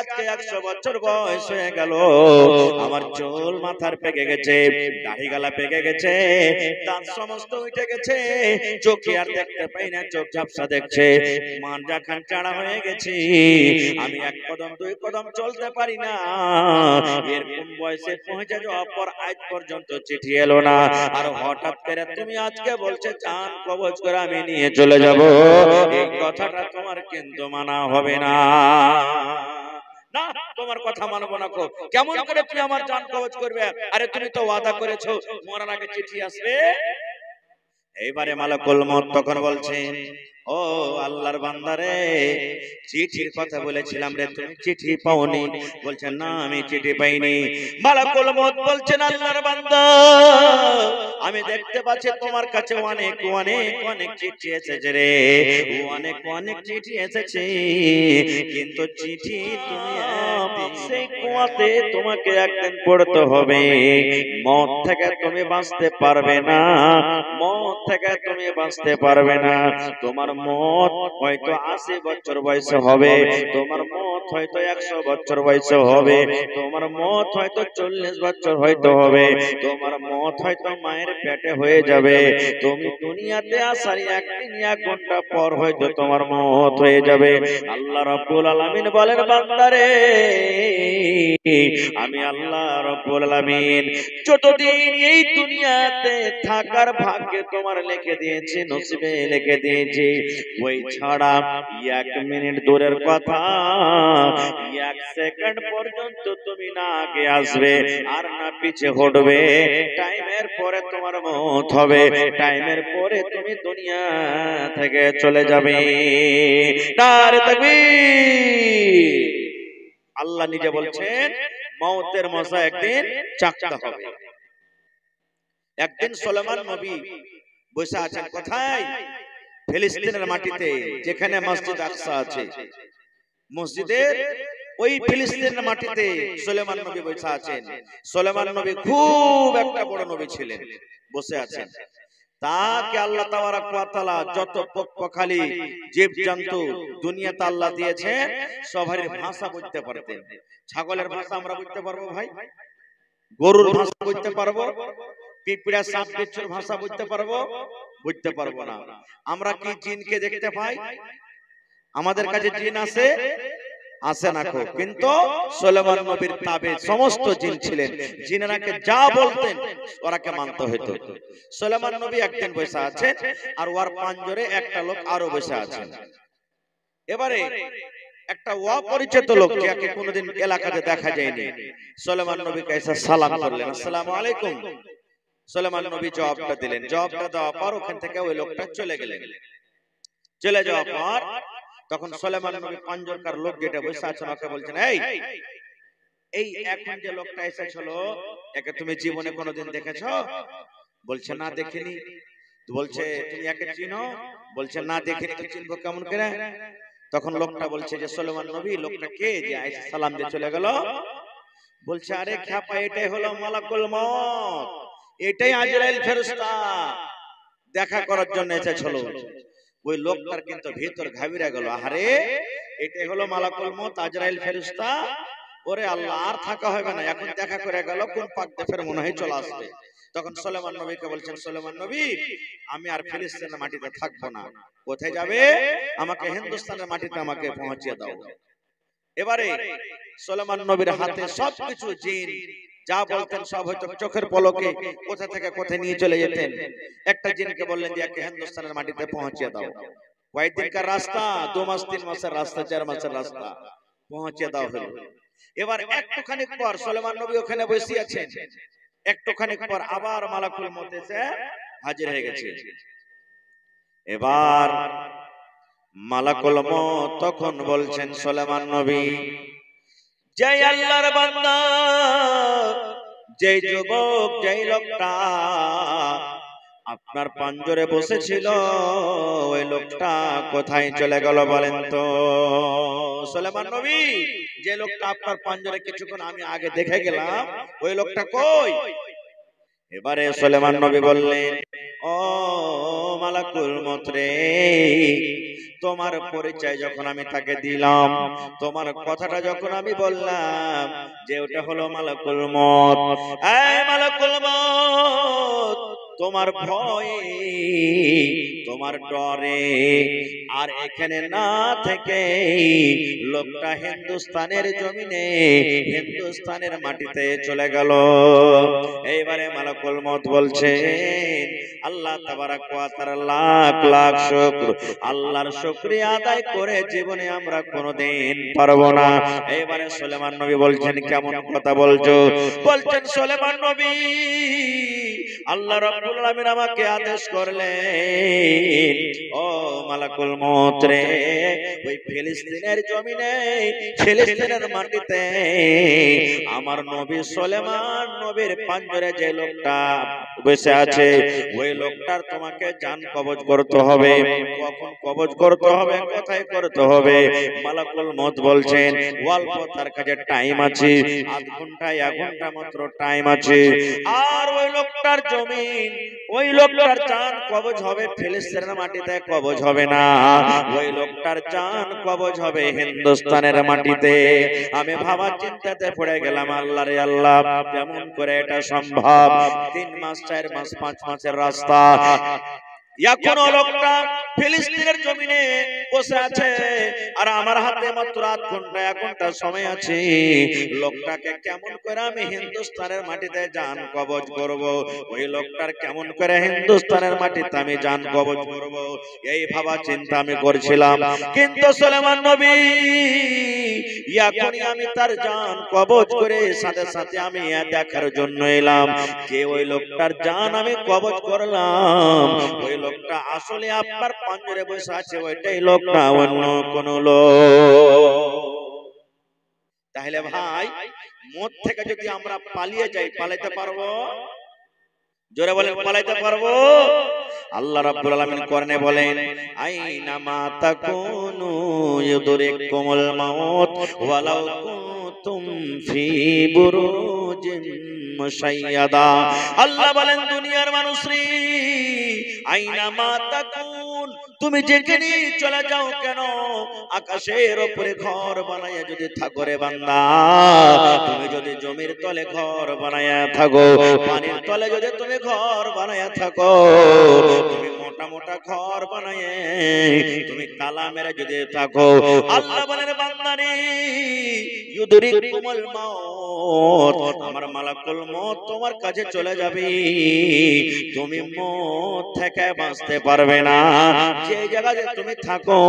আজকে 100 বছর বয়স হয়ে গেল, আমার চুল মাথার পেকে গেছে, দাড়ি গালা পেকে গেছে, দাঁত সমস্ত উঠে গেছে, চোখে আর দেখতে পাই না, চোখ ঝাপসা দেখছে, মানজা খান চাড়া হয়ে গেছি, আমি 1 কদম 2 কদম চলতে পারি না। এর কোন বয়সে পৌঁছে যাওয়ার পর আজ পর্যন্ত চিঠি এলো না, আর হঠাৎ করে তুমি আজকে বলছে চান কবজ করে আমি নিয়ে চলে যাব, এই কথাটা তোমার কিন্তু মানা হবে না। না, তোমার কথা মানবো না। কেমন করে তুমি আমার জান কবজ করবে? আরে তুমি তো ওয়াদা করেছো মরার আগে চিঠি আসবে। এইবারে মালাকুল মউত তখন বলছেন, ও আল্লাহর বান্দারে, চিঠির কথা বলেছিলাম রে, তুমি চিঠি পাওনি? বলছেন না, আমি চিঠি পাইনি। মালাকুল মউত বলছেন, আল্লাহর বান্দা, আমি দেখতে পাচ্ছি তোমার কাছে অনেক অনেক অনেক চিঠি এসেছে রে, অনেক অনেক চিঠি এসেছে, কিন্তু চিঠি তুমি সেই কুয়াতে তোমাকে একদিন পড়তে হবে, মওত থেকে তুমি বাঁচতে পারবে না, মওত থেকে তুমি বাঁচতে পারবে না। তোমার মওত হয়তো 80 বছর বয়সে হবে, তোমার মওত হয়তো 100 বছর বয়সে হবে, তোমার মওত হয়তো 40 বছর হয়তো হবে, তোমার মওত হয়তো মায়ের পেটে হয়ে যাবে, তুমি দুনিয়াতে আসার 1 দিন 1 ঘন্টা পর হয়তো তোমার মওত হয়ে যাবে। আল্লাহ রাব্বুল আলামিন বলেন, বান্দারে, আমি আল্লাহ রাব্বুল আলামিন যতদিন এই দুনিয়াতে থাকার ভাগ্যে তোমার লিখে দিয়েছি, নসিবে লিখে দিয়েছি, ওই ছাড়া 1 মিনিট দূরের কথা, 1 সেকেন্ড পর্যন্ত তুমি না আগে আসবে আর না পিছে হটবে, টাইমের পরে তোমার মওত হবে, টাইমের পরে তুমি দুনিয়া থেকে চলে যাবে। নারে তাকবীর! আল্লাহ নিজে বলছেন, মওতের মজা একদিন চাখতে হবে। একদিন সুলাইমান নবী বসে আছেন কোথায়? ফিলিস্তিনের মাটিতে, যেখানে মসজিদ আকসা আছে, মসজিদের ওই ফিলিস্তিনের মাটিতে সুলাইমান নবী বসে আছেন। সুলাইমান নবী খুব একটা বড় নবী ছিলেন, বসে আছেন। তাকে আল্লাহ তাবারক ওয়া তাআলা যত পক্ষখালি জীবজন্তু দুনিয়াতে আল্লাহ দিয়েছেন, সবারই ভাষা বুঝতে পারতেন। ছাগলের ভাষা আমরা বুঝতে পারবো ভাই? গরুর ভাষা বুঝতে পারবো? পিঁপড়া সাপ বিচ্ছুর ভাষা বুঝতে পারবো? বুঝতে পারবো না। আমরা কি জিনকে দেখতে পাই? আমাদের কাছে জিন আছে? আসে না কো, কিন্তু সুলাইমান নবীর তাবে সমস্ত জিন ছিলেন, জিনেরাকে যা বলতেন ওরাকে মানতে হতো। সুলাইমান নবী একদিন বসে আছেন, আর ওর পাঞ্জরে একটা লোক আরো বসে আছেন। এবারে একটা অপরিচিত লোক, যাকে কোনোদিন এলাকাতে দেখা যায়নি, সুলাইমান নবীকে এসে সালাম করলেন, আসসালামু আলাইকুম। সুলাইমান নবী জবাবটা দিলেন, জবাবটা দেওয়ার পর ওখান থেকে ওই লোকটা চলে গেলেন। চলে যাওয়ার পর তখন সুলাইমান নবী পাঞ্জরকার লোক যেটা বসে আছেন ওকে বলছেন, এই এখন যে লোকটা এসেছিল, একে তুমি জীবনে কোনোদিন দেখেছো? বলছে না, দেখিনি। বলছে তুমি একে চিনো? বলছে না, দেখিনি। তো চিনবো কেমন করে? তখন লোকটা বলছে যে সুলাইমান নবী, লোকটা কে যে এসে সালাম দিয়ে চলে গেল? বলছে, আরে খ্যাপা, এটাই হলো মালাকুল মউত, এটাই আজরাইল ফেরেশতা, দেখা করার জন্য এসেছিল। ওই লোকটার কিন্তু ভিতর ঘাবড়ে গেল, আরে এটাই হলো মালাকুল মউত, আজরাইল ফেরেশতা, ওরে আল্লাহ, আর থাকা হবে না, এখন দেখা করে গেল, কোন পাক দেফের মনে হয় চলে আসবে। তখন সুলাইমান নবীকে বলছেন, সুলাইমান নবী, আমি আর ফিলিস্তিনের মাটিতে থাকবো না। কোথায় যাবে? আমাকে হিন্দুস্তানের মাটিতে আমাকে পৌঁছিয়ে দাও। এবারে সুলাইমান নবীর হাতে সবকিছু, জিন যা বলতেন সব হয়তো চোখের পলকে কোথা থেকে কোথায় নিয়ে চলে যেতেন। একটা জিনকে বললেন যে একে হিন্দুস্তানের মাটিতে পৌঁছিয়ে দাও। কয়েকদিনকার রাস্তা, 2 মাস 3 মাসের রাস্তা, 4 মাসের রাস্তা, পৌঁছিয়ে দাও হলো। এবার একটুখানি পর সুলাইমান নবী ওখানে বসে আছেন, একটুখানি পর আবার মালাকুল মউত এসে হাজির হয়ে গেছে। এবার মালাকুল মউত তখন বলছেন, সুলাইমান নবী, জয় আল্লাহর বান্দা, যেই যুবক, যেই লোকটা আপনার পাঞ্জরে বসেছিল, ওই লোকটা কোথায় চলে গেল বলেন তো? সুলাইমান নবী, যে লোকটা আপনার পাঞ্জরে কিছুক্ষণ আমি আগে দেখে গেলাম, ওই লোকটা কই? এবারে সুলেমান নবী বললেন, ও মালাকুল মউত রে, তোমার পরিচয় যখন আমি তাকে দিলাম, তোমার কথাটা যখন আমি বললাম যে ওটা হলো মালাকুল মউত, এই মালাকুল মউত, তোমার ভয়ে, তোমার ডরে আর এখানে না থেকে লোকটা হিন্দুস্তানের জমিনে, হিন্দুস্তানের মাটিতে চলে গেল। এইবারে মালাকুল মউত বলছে, আল্লাহ তাবারাক ওয়া তাআলা লাখ লাখ শুকর, আল্লাহর শুকরিয়া আদায় করে জীবনে আমরা কোনোদিন পারবো না। এইবারে সুলেমান নবী বলছেন, কেমন কথা বলছো? বলছেন সুলেমান নবী, আল্লাহ রাব্বুল আলামিন আমাকে আদেশ করলেন, ও মালাকুল মউত রে, ওই ফিলিস্তিনের জমিনে, ফিলিস্তিনের মাটিতে আমার নবী সুলেমান নবীর পাঞ্জরে যে লোকটা বসে আছে, ওই লোকটার তোমাকে জান কবজ করতে হবে। কখন কবজ করতে হবে, কোথায় করতে হবে? মালাকুল মউত বলছেন, অল্প তার কাছে টাইম আছে, আধ ঘন্টা 1 ঘন্টা মাত্র টাইম আছে। আর ওই লোকটার জমিন, ওই লোকটার জান কবজ হবে ফিলিস্তিনের মাটিতে, কবজ হবে না। ওই লোকটার জান কবজ হবে হিন্দুস্তানের মাটিতে। আমি ভাবা চিন্তাতে পড়ে গেলাম, আল্লাহ রে আল্লাহ, কেমন করে এটা সম্ভব? 3 মাস 4 মাস 5 মাসের রাস্তা, এখনো লোকটা ফিলিস্তিনের জমিনে বসে আছে, আর আমার হাতে মাত্র আধ ঘন্টা 1 ঘন্টা সময় আছে। লোকটাকে কেমন করে আমি হিন্দুস্তানের মাটিতে জান কবজ করব? ওই লোকটার কেমন করে হিন্দুস্তানের মাটিতে আমি জান কবজ করব? এই ভাবা চিন্তা আমি করছিলাম। কিন্তু সুলেমান নবী, এখনই আমি তার জান কবজ করে সাথে সাথে আমি দেখার জন্য এলাম কে ওই লোকটার জান আমি কবজ করলাম। ওই লোকটা আসলে আপনার পাঞ্জরে বসে আছে, ওইটাই লোক না অন্য কোন লোক। তাহলে ভাই, মদ থেকে যদি আমরা পালিয়ে যাই, পালাইতে পারবো? জোরে বলেন, পালাইতে পারবো? আল্লাহ রাব্বুল আলামিন কোরআনে বলেন, আইনা মা তাকুনু ইউদরিকুমুল মাউত ওয়ালাউ কুনতুম ফি বুরুজিন মুশাইয়াদা। আল্লাহ বলেন, দুনিয়ার মানুষরে, আইনা মা তাকুন, তুমি যেখানে চলে যাও কেন, আকাশের উপরে ঘর বানায়া যদি থাকো রে বান্দা, তুমি যদি জমির তলে ঘর বানায়া থাকো, পানির তলে যদি তুমি ঘর বানায়া থাকো, তুমি মোটা মোটা ঘর বানায়ে তুমি তালা মেরে যদি থাকো, আল্লাহ বলেন বান্দারে, ইউদরিকুমুল মাউত, আমার মালাকুল মউত তোমার কাছে চলে যাবে, তুমি মউত থেকে বাঁচতে পারবে না। যে জায়গায় তুমি থাকো,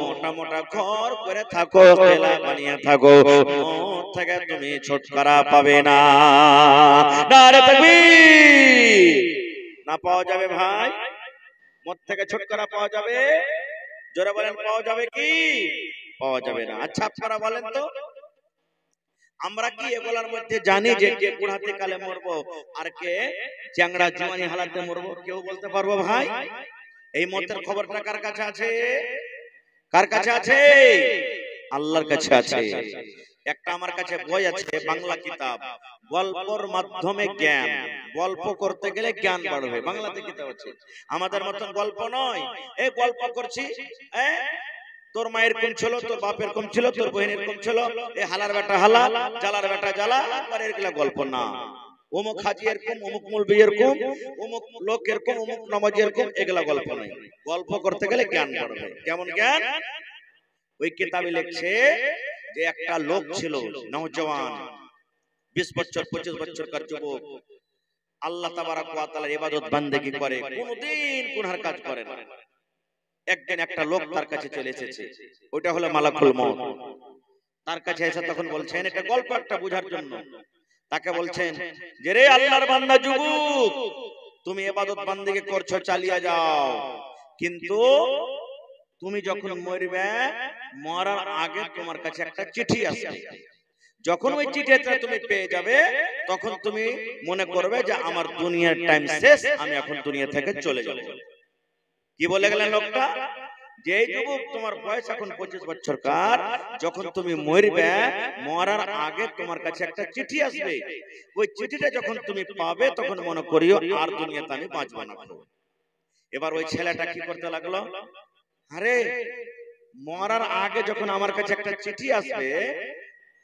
মোটা মোটা ঘর করে থাকো, কেলা বানিয়ে থাকো, মউত থেকে তুমি ছুটকারা পাবে না। নারে তাকবীর! না পাওয়া যাবে ভাই? মদ থেকে ছুটকারা পাওয়া যাবে? জোরে বলেন, পাওয়া যাবে কি? পাওয়া যাবে না। আচ্ছা আপনারা বলেন তো, আমরা কি এগুলোর মধ্যে জানি যে কে বুড়াতে কালে মরবো আর কে চ্যাংড়া জুয়ানি হালাতে মরবো? কেউ বলতে পারবো ভাই? এই মতের খবরটা কার কাছে আছে? কার কাছে আছে? আল্লাহর কাছে আছে। একটা আমার কাছে বই আছে, বাংলা কিতাব, গল্পর মাধ্যমে জ্ঞান। গল্প করতে গেলে জ্ঞান বাড়বে, বাংলাতে কিতাব আছে। আমাদের মতন গল্প নয়, এই গল্প করছি, তোর মায়ের কম ছিল, তোর বাপের কম ছিল, তোর বহিনের কম ছিল, এই হালার বেটা হালা, জালার বেটা জালা, আর এগুলা গল্প না। অমুক হাজি এরকম, অমুক মৌলবি এরকম, অমুক লোক এরকম, অমুক নামাজি এরকম, এগুলা গল্প নাই। গল্প করতে গেলে জ্ঞান বাড়বে। কেমন জ্ঞান? ওই কিতাবে লিখছে যে একটা লোক ছিল, নওজওয়ান, 20 বছর 25 বছরকার যুবক, আল্লাহ তাবারাক ওয়া তাআলার ইবাদত বান্দেগি করে, কোনদিন গুনার কাজ করে না। একদিন একটা লোক তার কাছে চলে এসেছে, ওটা হলো মালাকুল মউত। তার কাছে এসে তখন বলছেন, এটা গল্প একটা বোঝার জন্য, তাকে বলছেন যে রে আল্লাহর বান্দা যুবক, তুমি ইবাদত বান্দেগি করছো, চালিয়ে যাও, কিন্তু তুমি যখন মরবে, মরার আগে তোমার কাছে একটা চিঠি আসবে। যখন ওই চিঠিটা তুমি পেয়ে যাবে, তখন তুমি মনে করবে যে আমার দুনিয়ার টাইম শেষ, আমি এখন দুনিয়া থেকে চলে যাব। কি বলে গেলেন লোকটা? যে যুবক তোমার বয়স এখন 25 বছর কার, যখন তুমি মরবে মরার আগে তোমার কাছে একটা চিঠি আসবে, ওই চিঠিটা যখন তুমি পাবে তখন মনে করিও আর দুনিয়াতে আমি বাঁচব না। এবার ওই ছেলেটা কি করতে লাগলো, আরে মরার আগে যখন আমার কাছে একটা চিঠি আসবে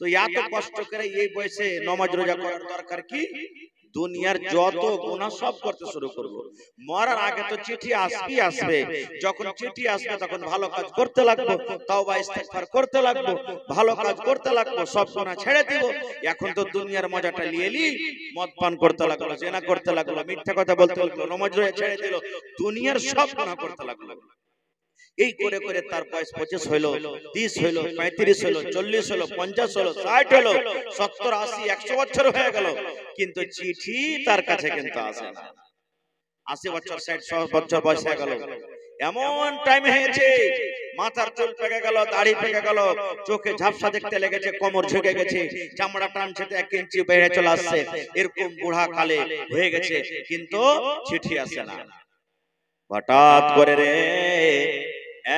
তো এত কষ্ট করে এই বয়সে নামাজ রোজা করার দরকার কি, দুনিয়ার যত গুনাহ সব করতে শুরু করব। মরার আগে তো চিঠি আসবে, যখন চিঠি আসবে তখন ভালো কাজ করতে লাগবো, তাওবা ইস্তিগফার করতে লাগবো, ভালো কাজ করতে লাগবো, সব গুনাহ ছেড়ে দিব। এখন তো দুনিয়ার মজাটা নিয়েলি, মদ পান করতে লাগলো, জেনা করতে লাগলো, মিথ্যা কথা বলতে লাগলো, নামাজ রোজা ছেড়ে দিল, দুনিয়ার সব গুনাহ করতে লাগলো। এই করে করে তার বয়স 25 হলো, 30 হলো, 35 হলো, 40 হলো, 50 হলো, 60 হলো, 70, 80, 100 বছর হয়ে গেল, কিন্তু চিঠি তার কাছে কিন্তু আসে না। 80 বছর, 60 বছর বয়স হয়ে গেল, এমন টাইম হয়েছে মাথার চুল পেকে গেল, দাড়ি পেকে গেল, চোখে ঝাপসা দেখতে লেগেছে, কোমর ঝুঁকে গেছে, চামড়া টানছে 1 ইঞ্চি বেড়ে চলে আসছে, এরকম বুড়া কালে হয়ে গেছে, কিন্তু চিঠি আসে না। হঠাৎ করে রে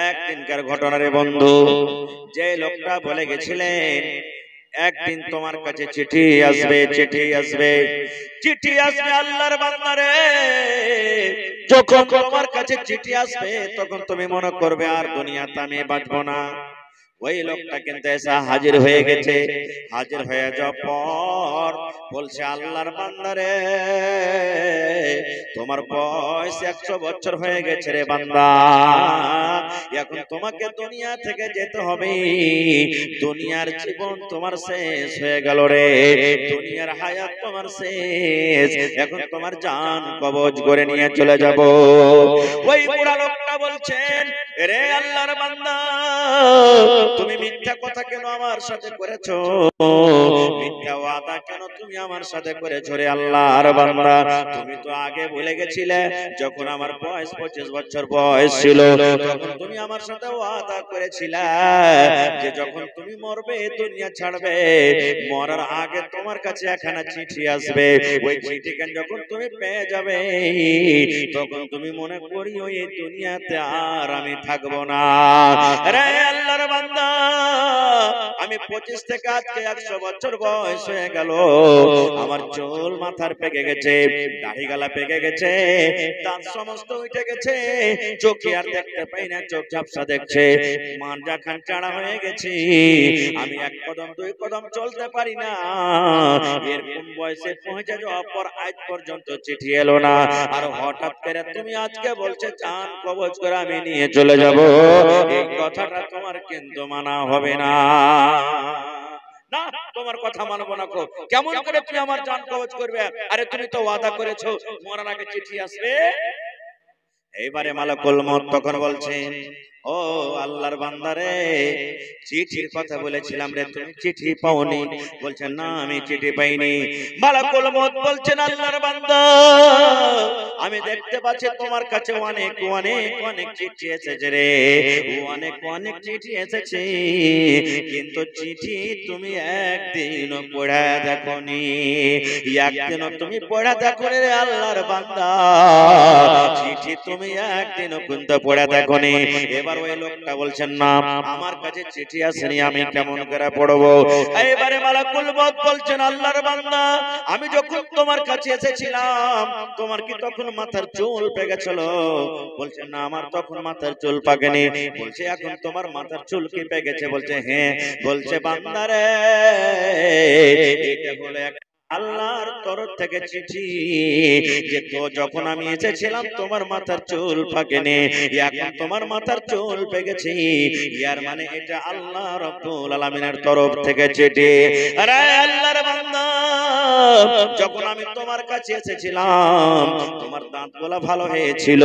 একদিনকার ঘটনা রে বন্ধু, যে লোকটা বলে গেছিলেন একদিন তোমার কাছে চিঠি আসবে, চিঠি আসবে, চিঠি আসবে, আল্লাহর বান্দা রে, যখন তোমার কাছে চিঠি আসবে তখন তুমি মনে করবে আর দুনিয়াতে আমি বাঁচবো না। ওই লোকটা কিন্তু এসে হাজির হয়ে গেছে, হাজির হয়ে যাওয়ার পর বলছে আল্লাহর বান্দা রে, তোমার বয়স 100 বছর হয়ে গেছে রে বান্দা, এখন তোমাকে দুনিয়া থেকে যেতে হবে, দুনিয়ার জীবন তোমার শেষ হয়ে গেল রে, দুনিয়ার হায়াত তোমার শেষ, এখন তোমার জান কবজ করে নিয়ে চলে যাব। ওই বুড়া লোকটা বলছেন, রে আল্লাহর বান্দা, তুমি মিথ্যা কথা কেন আমার সাথে করেছো, মিথ্যা ওয়াদা কেন তুমি আমার সাথে করেছো রে আল্লাহর বান্দা, তুমি তো আগে বলে গেছিলে যখন আমার বয়স 25 বছর বয়স ছিল তখন তুমি আমার সাথে ওয়াদা করেছিলে যে যখন তুমি মরবে দুনিয়া ছাড়বে, মরার আগে তোমার কাছে একখানা চিঠি আসবে, ওই চিঠিখান যখন তুমি পেয়ে যাবে তখন তুমি মনে করিও এই দুনিয়াতে আর আমি থাকবো না। রে আল্লাহর বান্দা, আমি 25 থেকে আজকে 100 বছর বয়স হয়ে গেল, আমার চুল মাথার পেকে গেছে, দাড়ি গালা পেকে গেছে, দাঁত সমস্ত উঠে গেছে, চোখে আর দেখতে পাই না, চোখ ঝাপসা দেখছে, মানজা খান চাড়া হয়ে গেছে, আমি 1 কদম 2 কদম চলতে পারি না। এরকম বয়সে পৌঁছে যাওয়ার পর আজ পর্যন্ত চিঠি এলো না, আর হঠাৎ করে তুমি আজকে বলছে জান কবজ করে আমি নিয়ে চলে যাব, এই কথাটা তোমার কিন্তু মানা হবে না। না, তোমার কথা মানবো না। কেমন করে তুমি আমার জান কবজ করবে? আরে তুমি তো ওয়াদা করেছো মরার আগে চিঠি আসবে। এইবারে মালাকুল মউত তখন বলছেন, ও আল্লাহর বান্দা রে, চিঠির কথা বলেছিলাম রে, তুমি চিঠি পাওনি? বলছেন না, আমি চিঠি পাইনি। মালাকুল মউত বলছেন, আল্লাহর বান্দা, আমি দেখতে পাচ্ছি তোমার কাছে অনেক অনেক অনেক চিঠি এসেছে রে, অনেক অনেক চিঠি এসেছে, কিন্তু চিঠি তুমি একদিনও পড়া দেখোনি, একদিনও তুমি পড়া দেখো রে আল্লাহর বান্দা, চিঠি তুমি একদিনও কিন্তু পড়া দেখোনি। এবার ওই লোকটা বলছেন, না আমার কাছে চিঠি আসেনি, আমি কেমন করে পড়বো? এবারে মালাকুল মউত বলছেন, আল্লাহর বান্দা, আমি যখন তোমার কাছে এসেছিলাম তোমার কি তখন মাথার চুল পেকেছিল? বলছেন না, আমার তখন মাথার চুল পাকেনি। বলছে এখন তোমার মাথার চুল কি পেকেছে? বলছে হ্যাঁ। বলছে বান্দা রে, এটা হলো এক আল্লাহর তরফ থেকে চিঠি, যে তো যখন আমি এসেছিলাম তোমার মাথার চুল পাকেনি, এখন তোমার মাথার চুল পেকেছে, ইয়ার মানে এটা আল্লাহ রাব্বুল আলামিনের তরফ থেকে চিঠি। আরে আল্লাহর বান্দা, যখন আমি তোমার কাছে এসেছিলাম তোমার দাঁতগুলো ভালো হয়েছিল,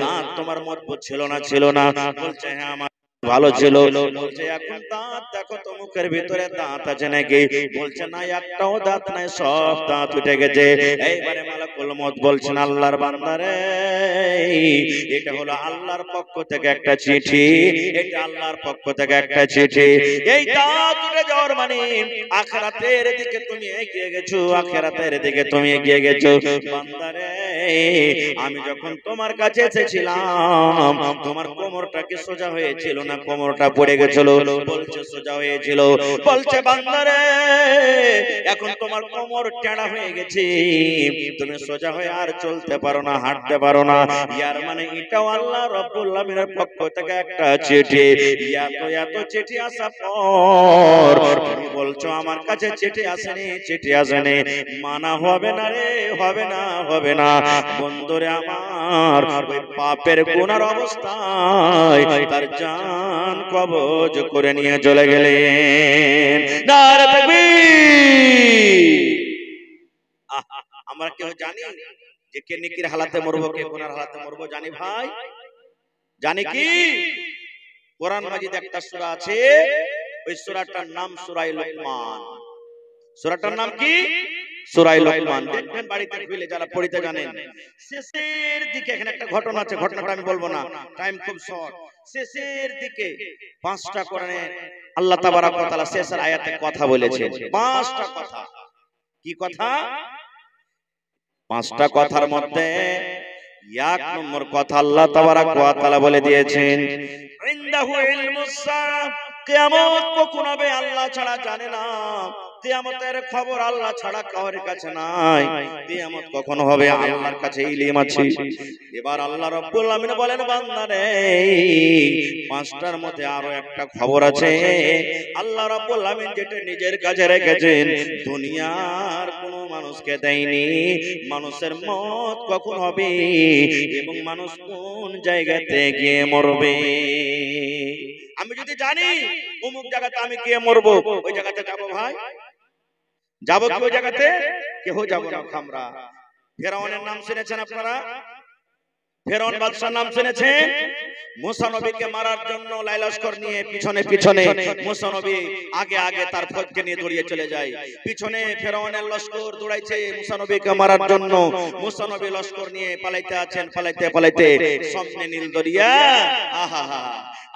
দাঁত তোমার মজবুত ছিল না? ছিল না। বলছে হ্যাঁ আমার ভালো ছিল। বলছে এখন দাঁত দেখো তো মুখের ভিতরে দাঁত আছে নাকি? বলছে না, একটাও দাঁত নাই, সব দাঁত উঠে গেছে। এইবারে মালাকুল মউত বলছেন, আল্লাহর বান্দা রে, এটা হলো আল্লাহর পক্ষ থেকে একটা চিঠি, এটা আল্লাহর পক্ষ থেকে একটা চিঠি। এই দাঁত উঠে যাওয়ার মানে আখিরাতের দিকে তুমি এগিয়ে গেছো, আখিরাতের দিকে তুমি এগিয়ে গেছো। বান্দা রে, আমি যখন তোমার কাছে এসেছিলাম তোমার কোমরটা কি সোজা হয়েছিল না কোমরটা পড়ে গেছিল? বলছে সোজা হয়েছিল। বলছে বান্দারে এখন তোমার কোমর টেড়া হয়ে গেছে, তুমি সোজা হয়ে আর চলতে পারো না, হাঁটতে পারো না। ইয়ার মানে এটাও আল্লাহ রাব্বুল আলামিনের পক্ষ থেকে একটা চিঠি। এত চিঠি আসা পর তুমি বলছো আমার কাছে চিঠি আসেনি, চিঠি আসেনি। মানা হবে না রে, হবে না, হবে না। বন্ধুরে আমার ওই পাপের গুনার অবস্থায় তার জান কবজ করে নিয়ে চলে গেলেন। নারে তাকবীর। আমরা কেউ জানি যে কে নেকির হালাতে মরবো, কে গুনার হালাতে মরবো? জানি ভাই? জানি কি? কোরআন মাজিদ একটা সূরা আছে, ওই সূরাটার নাম সূরা লুকমান। সূরাটার নাম কি? সূরা লুকমান। দেখবেন বাড়িতে খুলে যারা পড়তে জানেন, শেষের দিকে এখানে একটা ঘটনা আছে, ঘটনাটা আমি বলবো না, টাইম খুব শর্ট। শেষের দিকে 5টা কোরআনে আল্লাহ তাবারক ওয়া তাআলা শেষের আয়াতে কথা বলেছেন। 5টা কথা। কি কথা? 5টা কথার মধ্যে 1 নম্বর কথা আল্লাহ তাবারক ওয়া তাআলা বলে দিয়েছেন, ইনদাহু ইলমুস সাআ, কিয়ামত কখন হবে আল্লাহ ছাড়া জানে না। কিয়ামতের খবর আল্লাহ ছাড়া কারোর কাছে নাই। কিয়ামত কখন হবে আল্লাহর কাছে ইলম আছে। এবার আল্লাহ রাব্বুল আলামিন বলেন বান্দারে 5টার মধ্যে আরো একটা খবর আছে। আল্লাহ রাব্বুল আলামিন যেটা নিজের কাছে রেখেছেন দুনিয়ার কোনো মানুষকে দেয়নি। মানুষের মত কখন হবে এবং মানুষ কোন জায়গাতে গিয়ে মরবে। আমি যদি জানি অমুক জায়গাতে আমি গিয়ে মরবো, ওই জায়গাতে যাবো ভাই? যাবো কি ওই জায়গাতে? কেউ যাবো না আমরা। ফেরাউনের নাম শুনেছেন আপনারা? ফেরাউন বাদশার নাম শুনেছেন? মুসা নবীকে মারার জন্য লাইলস্কর নিয়ে পিছনে পিছনে মুসা নবী আগে আগে তার ফৌজকে নিয়ে দৌড়িয়ে চলে যায়। পিছনে ফেরাউনের লস্কর দৌড়াইছে মুসা নবীকে মারার জন্য। মুসা নবী লস্কর নিয়ে পালাইতে আছেন, পালাইতে পালাইতে সামনে নীল দরিয়া, আহা,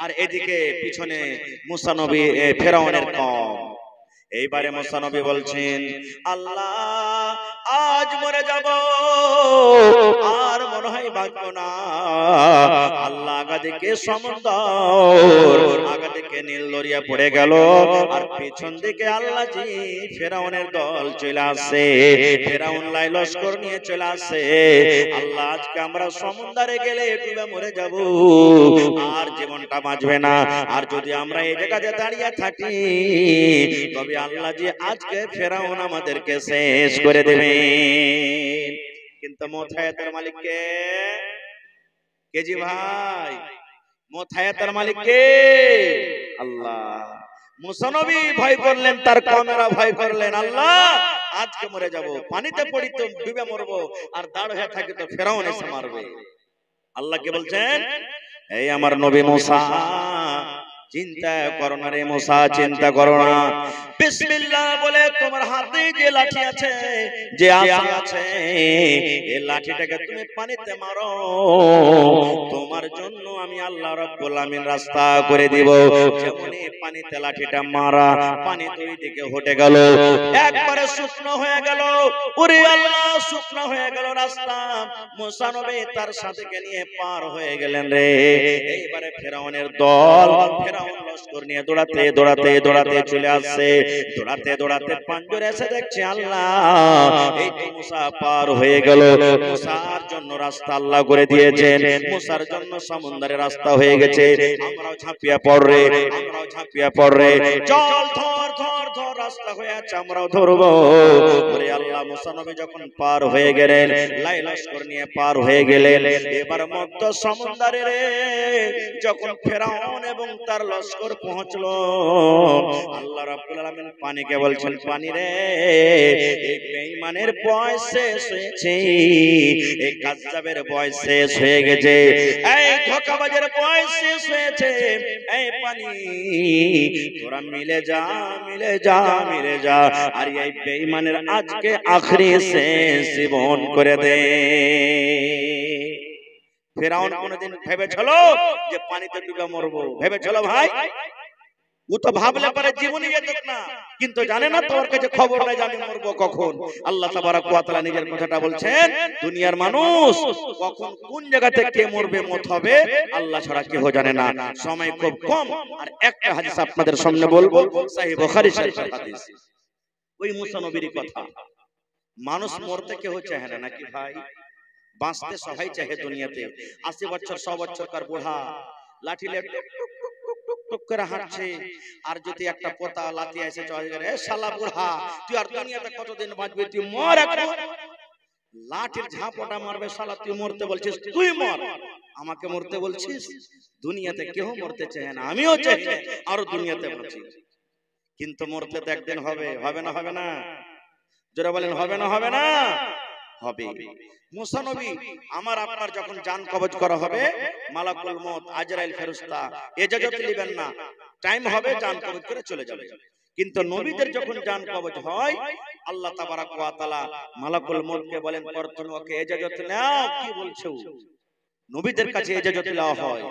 আর এদিকে পিছনে মুসা নবী ফেরাউনের কওম। এইবারে মুসা নবী বলছেন আল্লাহ আজ মরে যাব, আর মনে হয় বাঁচবো না। আল্লাহ আগা দিকে সমুদ্র, আগা দিকে নীল দরিয়া পড়ে গেল, আর পিছন দিকে আল্লাহ জি ফেরাউনের দল চলে আসে, ফেরাউন লাই লস্কর নিয়ে চলে আসে। আল্লাহ আজকে আমরা সমুদ্রে গেলে ডুবে মরে যাব, আর জীবনটা বাঁচবে না। আর যদি আমরা এই জায়গাতে দাঁড়িয়ে থাকি তবে আল্লাহ জি আজকে ফেরাউন আমাদেরকে শেষ করে দেবে। কিন্তু মুথায়াতের মালিক কে? কে জি ভাই? মুথায়াতের মালিক কে? আল্লাহ। মুসা নবী ভয় করলেন, তার কওমেরা ভয় করলেন, আল্লাহ আজকে মরে যাব, পানিতে পড়ি তো ডুবে মরবো, আর দাঁড় হয়ে থাকি তো ফেরাউন এসে মারবে। আল্লাহ কে বলছেন, এই আমার নবী মুসা চিন্তা করো না রে মুসা, চিন্তা করো না। বিসমিল্লাহ বলে তোমার হাতে যে লাঠি আছে, যে আসি আছে, এই লাঠিটাকে তুমি পানিতে মারো, তোমার জন্য আমি আল্লাহ রাব্বুল আলামিন রাস্তা করে দিব। যেমন এই পানিতে লাঠিটা মারা, পানি দুই দিকে হটে গেল, একবারে শুকনো হয়ে গেল। ওরে আল্লাহ, শুকনো হয়ে গেল রাস্তা। মুসা নবী তার সাথীকে নিয়ে পার হয়ে গেলেন রে। এইবারে ফেরাউনের দল, ফেরাউন লস্কর নিয়ে দৌড়াতে দৌড়াতে দৌড়াতে চলে আসছে। দৌড়াতে দৌড়াতে পাঞ্জরে এসে দেখছে আল্লাহ এই তো মুসা পার হয়ে গেল। মুসার জন্য রাস্তা আল্লাহ করে দিয়েছেন, মুসার জন্য সমুদ্রে রাস্তা হয়ে গেছে। আমরাও ঝাঁপিয়ে পড়রে, আমরাও ঝাঁপিয়ে পড়রে, চল ধর ধর ধর, রাস্তা হয়ে আছে, আমরাও ধরবো। ওরে আল্লাহ, মুসা নবী যখন পার হয়ে গেলেন, লাই লস্কর নিয়ে পার হয়ে গেলেন, এবার মধ্য সমুদ্রে রে যখন ফেরাউন এবং তার লস্কর পৌঁছলো, আল্লাহ রাব্বুল আলামিন পানিকে বলছেন, পানি রে এই বেঈমানের বয়স শেষ হয়েছে, এই কাজ্জাবের বয়স শেষ হয়ে গেছে, এই ধোঁকাবাজের বয়স শেষ হয়েছে। এই পানি তোরা মিলে যা, মিলে যা, মিলে যা, আর এই বেঈমানের আজকে আখরি শেষ জীবন করে দে। ফেরাউন কোনদিন ভেবেছিল যে পানিতে ডুবে মরবো? ভেবেছিল ভাই? ও তো ভাবলে পারে জীবনে যেত না, কিন্তু জানে না তোর কাছে খবর নাই জানি মরবো কখন। আল্লাহ তাবারাক ওয়া তাআলা নিজের কথাটা বলছেন, দুনিয়ার মানুষ কখন কোন জায়গা থেকে কে মরবে মত হবে আল্লাহ ছাড়া কেউ জানে না। সময় খুব কম। আর একটা হাদিস আপনাদের সামনে বলবো, সহিহ বুখারী শরীফের হাদিস, ওই মুসা নবীর কথা। মানুষ মরতে কেউ চায় না নাকি ভাই? বাঁচতে সবাই চায় দুনিয়াতে। 80 বছর 100 বছরকার বুড়া লাঠি লে টুক করে হাঁটছে, আর যদি একটা পোতা লাঠি এসে চলে গেলে, এ শালা বুড়া তুই আর দুনিয়াতে কতদিন বাঁচবি, তুই মর এখন। লাঠির ঝাপটা মারবে, শালা তুই মরতে বলছিস, তুই মর, আমাকে মরতে বলছিস। দুনিয়াতে কেউ মরতে চায় না, আমিও চাই না আরো দুনিয়াতে বাঁচি, কিন্তু মরতে তো একদিন হবে। হবে না হবে না? যারা বলেন হবে না হবে না? হবে। মুসা নবী আমার আপনার যখন জান কবজ করা হবে, মালাকুল মউত আজরাইল ফেরেশতা ইজাজত নেবেন না, টাইম হবে জান কবজ করে চলে যাবে। কিন্তু নবীদের যখন জান কবজ হয়, আল্লাহ তাবারাক ওয়া তাআলা মালাকুল মউতকে বলেন, পর তুমি ওকে ইজাজত নাও। কি বলছো? নবীদের কাছে ইজাজত নেওয়া হয়।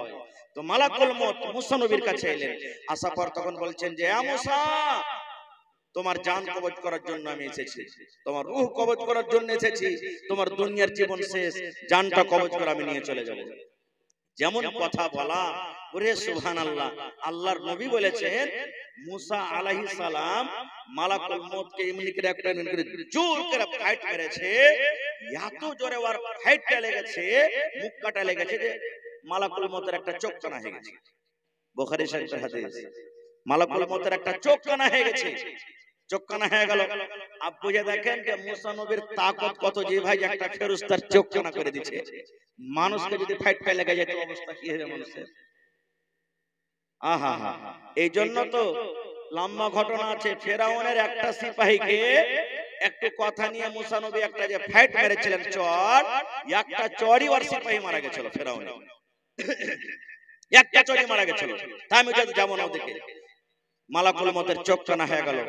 তো মালাকুল মউত মুসা নবীর কাছে এলেন, আসার পর তখন বলছেন যে, ইয়া মুসা, তোমার জান কবজ করার জন্য আমি এসেছি, তোমার রূহ কবজ করার জন্য এসেছি, তোমার দুনিয়ার জীবন শেষ, জানটা কবজ করে আমি নিয়ে চলে যাব। যেমন কথা বলা, ওরে সুবহানাল্লাহ। আল্লাহর নবী বলেছেন, মুসা আলাইহিস সালাম মালাকুল মউতকে এমনি করে একটা জোর করে ফাইট মেরেছে, এত জোরে ওর ফাইটটা লেগেছে, মুখ কাটা লেগেছে যে মালাকুল মউতের একটা চোখ কানা হয়ে গেছে। বুখারী শরীফের হাদিস, মালাকুল মউতের একটা চোখ কানা হয়ে গেছে। চোখ কানা হয়ে গেল। আপনি যে দেখেন যে মুসা নবীর তাকত কত, যে ভাই একটা ফেরেশতার চোখ কানা করে দিয়েছে। মানুষকে যদি ফাইট পেয়ে লেগে যেত অবস্থা কি হবে মানুষের? আহা হা। এই জন্য তো লম্বা ঘটনা আছে, ফেরাউনের একটা সিপাহীকে একটু কথা নিয়ে মুসা নবী একটা যে ফাইট মেরেছিলেন চর, একটা চরই ওর সিপাহী মারা গেছিল ফেরাউন, একটা চরই মারা গেছিল। তাই আমি যদি যাবো না ওদিকে, মালাকুল মউতের চোখ কানা হয়ে গেল।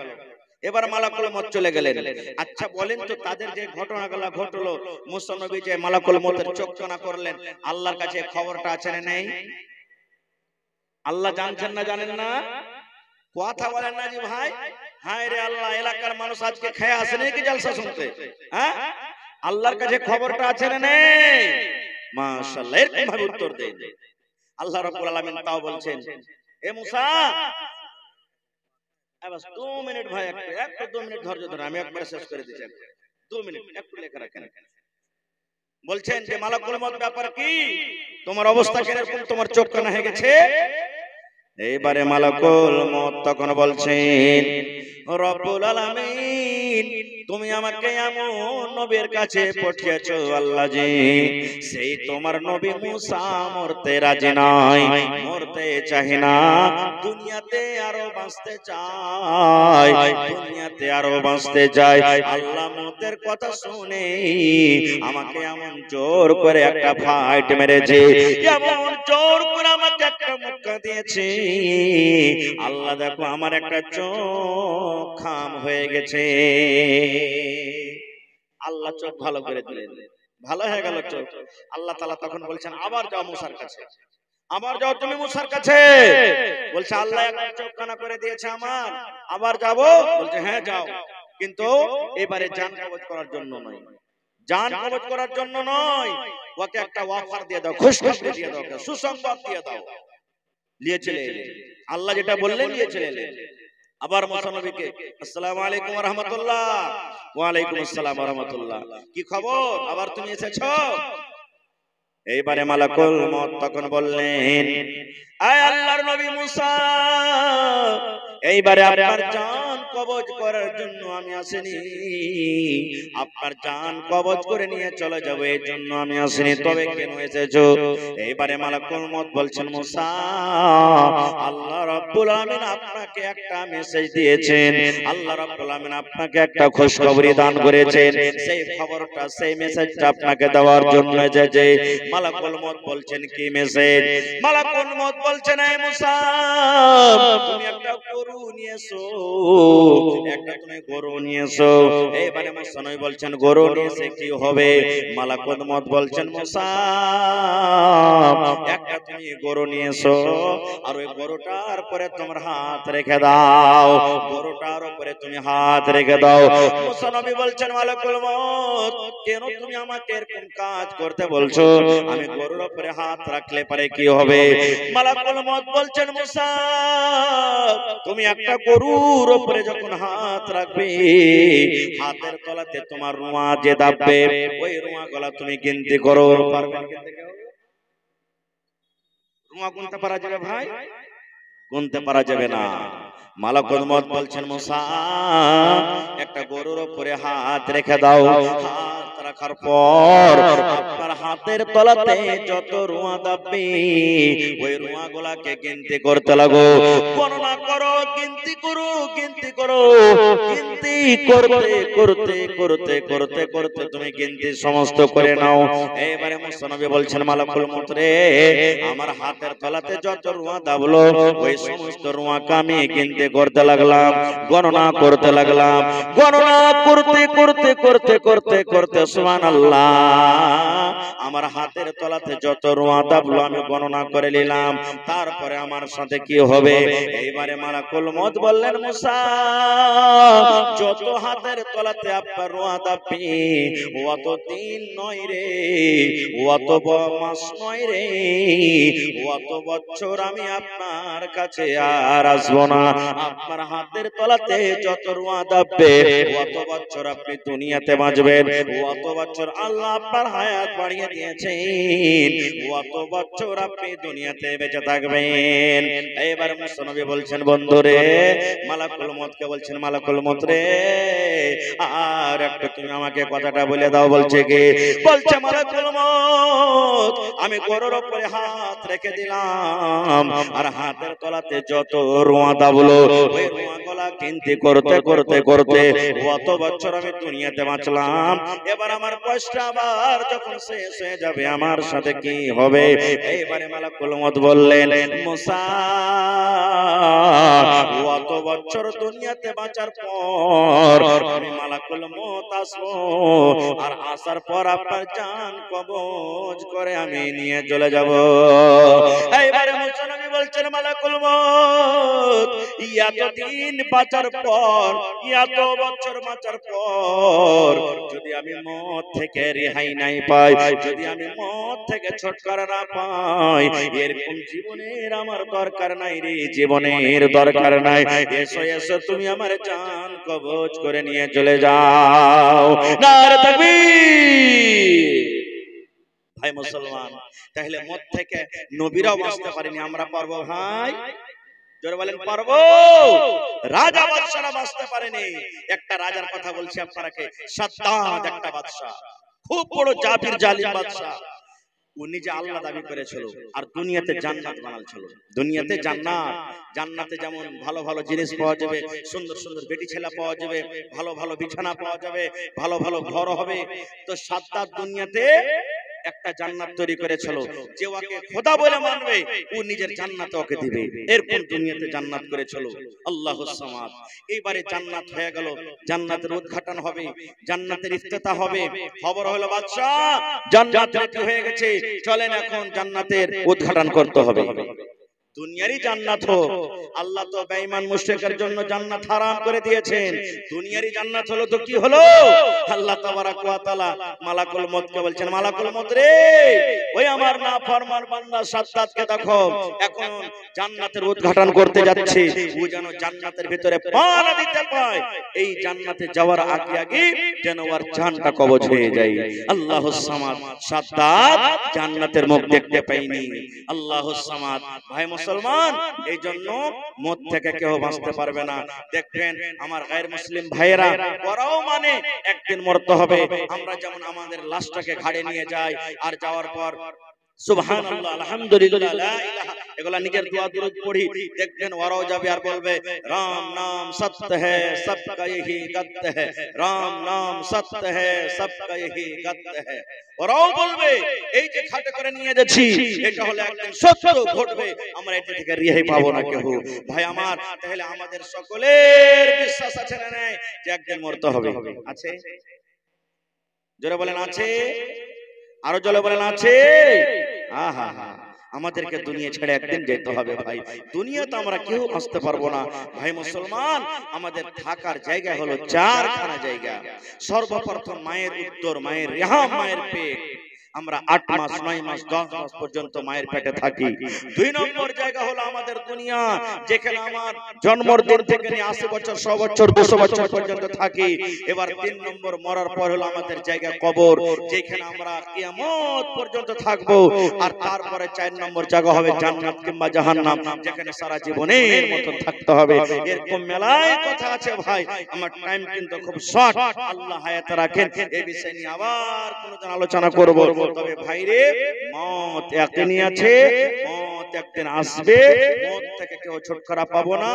এবার মালাকুল মউত চলে গেলেন। আচ্ছা বলেন তো, তাদের যে ঘটনাগুলো ঘটলো, মুসা নবী যে মালাকুল মউতের চোখ কানা করলেন, আল্লাহর কাছে খবরটা আছে না নেই? আল্লাহ জানছেন না জানেন না? কথা বলেন না জি ভাই। হায় রে আল্লাহ, এলাকার মানুষ আজকে খেয়ে আসে নাকি জলসা শুনতে? হ্যাঁ, আল্লাহর কাছে খবরটা আছে না নেই? মাশাআল্লাহ, এরকম ভাবে উত্তর দেন। আল্লাহ রাব্বুল আলামিন তাও বলছেন, এ মুসা, বাস 2 মিনিট ভাই, একটু 2 মিনিট ধৈর্য ধরে, আমি একবার শেষ করে দিচ্ছি। 2 মিনিট একটু লেখা রাখেন। বলছেন যে মালাকুল মউত ব্যাপার কি, তোমার অবস্থা কিরকম, তোমার চোখ কানা হয়ে গেছে। এইবারে মালাকুল মউত তখন বলছেন, রব্বুল আলামিন, তুমি আমাকে এমন নবীর কাছে পাঠিয়েছো আল্লাহ জি, সেই তোমার নবী মুসা মরতে রাজি নয়, মরতে চায় না, দুনিয়াতে আরো বাঁচতে চায়, দুনিয়াতে আরো বাঁচতে চায়। আল্লাহ মউতের কথা শুনে আমাকে এমন জোর করে একটা ফাইট মেরেছে, এমন জোর করে আমাকে একটা মুক্কা দিয়েছে, আল্লাহ দেখো আমার একটা চোখ খাম হয়ে গেছে। আল্লাহ চোখ ভালো করে দিলেন, ভালো হয়ে গেল চোখ। আল্লাহ তাআলা তখন বলছেন, আবার যাও মুসার কাছে, আবার যাও তুমি মুসার কাছে। বলছে, আল্লাহ একটা চোখ কানা করে দিয়েছে আমার, আবার যাব? বলছে, হ্যাঁ যাও, কিন্তু এবারে জান কবজ করার জন্য নয়, জান কবজ করার জন্য নয়, ওকে একটা অফার দিয়ে দাও, খুশখবরি দিয়ে দাও, সুসংবাদ দিয়ে দাও। নিয়ে চলে এলেন, আল্লাহ যেটা বললেন নিয়ে চলে এলেন। আবার মুসা নবীকে, আসসালামু আলাইকুম ওয়া রাহমাতুল্লাহ। ওয়া আলাইকুম আসসালাম ওয়া রাহমাতুল্লাহ, কি খবর, আবার তুমি এসেছো? এইবারে মালাকুল মউত তখন বললেন, আয় আল্লাহর নবী মুসা, এইবারে আপনার জান কবজ করার জন্য আমি আসিনি, আপনার জান কবজ করে নিয়ে চলে যাবো এই জন্য আমি আসিনি, তবে কেন এসেছো? এইবারে মালাকুল মউত বলছেন, মুসা, আল্লাহ রাব্বুল আলামিন আপনাকে একটা মেসেজ দিয়েছেন, আল্লাহ রাব্বুল আলামিন আপনাকে একটা খুশখবরি দান করেছেন, সেই খবরটা, সেই মেসেজটা আপনাকে দেওয়ার জন্য এসেছে। মালাকুল মউত বলছেন, কি মেসেজ? মালাকুল মউত বলছেন এই মুসা তুমি একটা গরু নিয়ে এসো, একটা তুমি গরু নিয়ে এসো। এইবারে মুসা নবী বলছেন গরু নিয়ে এসে কি হবে? মালাকুল মউত বলছেন মুসা একটা তুমি গরু নিয়ে এসো, আর ওই গরুটার পরে তোমার হাত রেখে দাও, গরুটার উপরে তুমি হাত রেখে দাও। মুসা নবী বলছেন মালাকুল মউত কেন তুমি আমাকে এরকম কাজ করতে বলছো? আমি গরুর উপরে হাত রাখলে পরে কি হবে? মালাকুল মউত বলছেন মুসা তুমি একটা গরুর উপরে যখন হাত রাখবে, হাতের তলাতে তোমার রুমা যে দাববে, ওই রুমা গলা তুমি গিনতি করো। পারবেন গিনতে কেউ? রুমা গুনতে পারা যাবে ভাই? গুনতে পারা যাবে না। মালাকুল মউত বলছেন মুসা একটা গরুর উপরে হাত রেখে দাও, হাত রাখার পর আপনার হাতের তলাতে যত রুয়া দাববে ওই রুয়া গুলাকে গিনতি করতে লাগো, গণনা করো, গিনতি করো, গিনতি করো, গিনতি করতে করতে করতে করতে করতে তুমি গিনতি সমস্ত করে নাও। এবারে মুসা নবী বলছেন মালাকুল মউত রে আমার হাতের তলাতে যত রুয়া দাবলো ওই সমস্ত রুয়াকে আমি গিনতি করতে লাগলাম, গণনা করতে লাগলাম, গণনা করতে করতে করতে করতে করতে সুবহানাল্লাহ আমার হাতের তলাতে যত রুয়া দাবলো আমি গণনা করে নিলাম। তারপরে আমার সাথে কি হবে? এইবারে মালাকুল মউত বললেন মুসা যত হাতের তলাতে আপনার রুয়া দাববে অত দিন নয় রে, অত মাস নয় রে, অত বছর আমি আপনার কাছে আর আসবো না। আপনার হাতের তলাতে যত রুয়া দাববে অত বছর আপনি দুনিয়াতে বাঁচবেন, অত বছর আল্লাহ আপনার হায়াত বাড়িয়ে দিয়েছেন, অত বছর আপনি দুনিয়াতে বেঁচে থাকবেন। এবার মুসা নবী বলছেন বন্ধুরে মালাকুল মউতকে বলছেন মালাকুল মউত রে আর একটা তুমি আমাকে কথাটা বলে দাও। বলছে কি? বলছে মালাকুল মউত আমি গরুর উপরে হাত রেখে দিলাম আর হাতের তলাতে যত রুয়া দাবলো ওই রুয়া গলা গিনতি করতে করতে করতে কত বছর আমি দুনিয়াতে বাঁচলাম। এবার আমার বয়সটা আবার যখন শেষ হয়ে যাবে আমার সাথে কি হবে? এইবারে মালাকুল মউত বললেন মুসা কত বছর দুনিয়াতে বাঁচার পর আমি মালাকুল মউত আসবো, আর আসার পর আপনার জান কবজ করে আমি নিয়ে চলে যাব। এইবারে মুসা নবী বলছেন মালাকুল মউত এতদিন বাঁচার পর, এত বছর বাঁচার পর যদি আমি মওত থেকে রেহাই নাই পাই, যদি আমি মওত থেকে ছুটকারা না পাই, এরকম জীবনের আমার দরকার নাই রে, জীবনের দরকার নাই। এসো এসো তুমি আমার জান কবজ করে নিয়ে চলে যাও। নারে তাকবীর। ভাই মুসলমান তাহলে মওত থেকে নবীরাও বাঁচতে পারেনি, আমরা পারবো ভাই? জোরে বলেন পারবো? রাজা বাদশারা বাঁচতে পারেনি। একটা রাজার কথা বলছি আপনাকে, সাদ্দাদ একটা বাদশা, খুব বড় জাবির জালিম বাদশা। ও নিজে আল্লাহ দাবি করেছিল আর দুনিয়াতে জান্নাত বানালছিল। দুনিয়াতে জান্নাত, জান্নাতে যেমন ভালো ভালো জিনিস পাওয়া যাবে, সুন্দর সুন্দর বেটি ছেলে পাওয়া যাবে, ভালো ভালো বিছানা পাওয়া যাবে, ভালো ভালো ঘর হবে। তো সাদ্দাদ দুনিয়াতে একটা জান্নাত তৈরি করেছিল, যে ওকে খোদা বলে মানবে ও নিজের জান্নাতে ওকে দিবে, এরকম দুনিয়াতে জান্নাত করেছিল আল্লাহুস সামাদ। এইবারে জান্নাত হয়ে গেল, জান্নাতের উদ্ঘাটন হবে, জান্নাতের ইফতিতাহ হবে। খবর হলো বাদশা জান্নাত রেডি হয়ে গেছে, চলেন এখন জান্নাতের উদ্ঘাটন করতে হবে। দুনিয়ারই জান্নাত হোক, আল্লাহ তো বেঈমান মুশরিকের জন্য জান্নাত হারাম করে দিয়েছেন। দুনিয়ারই জান্নাত হলো তো কি হলো? আল্লাহ তাবারাক ওয়া তাআলা মালাকুল মউতকে বলছেন মালাকুল মউত রে ওই আমার নাফরমান বান্দা সাদ্দাতকে দেখো এখন জান্নাতের উদ্ঘাটন করতে যাচ্ছে, ও যেন জান্নাতের ভিতরে পা না দিতে পায়, এই জান্নাতে যাওয়ার আগে আগে যেন ওর জানটা কবজ হয়ে যায়। আল্লাহুস সামাদ। সাদ্দাত জান্নাতের মুখ দেখতে পায়নি। আল্লাহুস সামাদ। ভাই মুসলমান, এই জন্য মওত থেকে কেউ বাঁচতে পারবে না। দেখবেন আমার গায়ের মুসলিম ভাইয়েরা, ওরাও মানে একদিন মরতে হবে। আমরা যেমন আমাদের লাশটাকে ঘাড়ে নিয়ে যাই, আর যাওয়ার পর সুবহানাল্লাহ, আলহামদুলিল্লাহ, লা ইলাহা, এগুলা নিজের দোয়া দরুদ পড়ি, দেখবেন ওরাও যাবে আর বলবে রাম নাম সত্য है सबका यही गत है, রাম নাম সত্য है सबका यही गत है। ওরাও বলবে এই যে খাটে করে নিয়ে যাচ্ছি এটা হলো একদিন সত্য ঘটবে, আমরা এটা থেকে রেহাই পাবো না কেউ। ভাই আমার, তাহলে আমাদের সকলের বিশ্বাস আছে না নাই যে একদিন মরতে হবে? আছে? জোরে বলেন আছে? আরো জোরে বলেন আছে? আহা, আমাদেরকে দুনিয়া ছেড়ে একদিন যেতে হবে ভাই। দুনিয়াতে আমরা কেউ আসতে পারবো না ভাই মুসলমান। আমাদের থাকার জায়গা হলো চারখানা জায়গা। সর্বপ্রথম মায়ের উত্তর, মায়ের রেহাম, মায়ের পেট। আমরা 8 মাস 9 মাস 10 মাস পর্যন্ত মায়ের পেটে থাকি। 2 নম্বর জায়গা হলো আমাদের দুনিয়া, যেখানে আমার জন্মের দিন থেকে নিয়ে 80 বছর 100 বছর 200 বছর পর্যন্ত থাকি। এবার 3 নম্বর মরার পর হলো আমাদের জায়গা কবর, যেখানে আমরা কিয়ামত পর্যন্ত থাকবো। আর তারপরে 4 নম্বর জায়গা হবে জান্নাত কিংবা জাহান্নাম, যেখানে সারা জীবনের মতো থাকতে হবে। এরকম মেলায় কথা আছে ভাই, আমার টাইম কিন্তু খুব শর্ট, আল্লাহ হায়াতে রাখেন। এই বিষয় নিয়ে আবার কোনদিন আলোচনা করব। তবে ভাইরে, মত একদিনই আছে, মত একদিন আসবে, মত থেকে কেউ ছুটকারা পাবো না,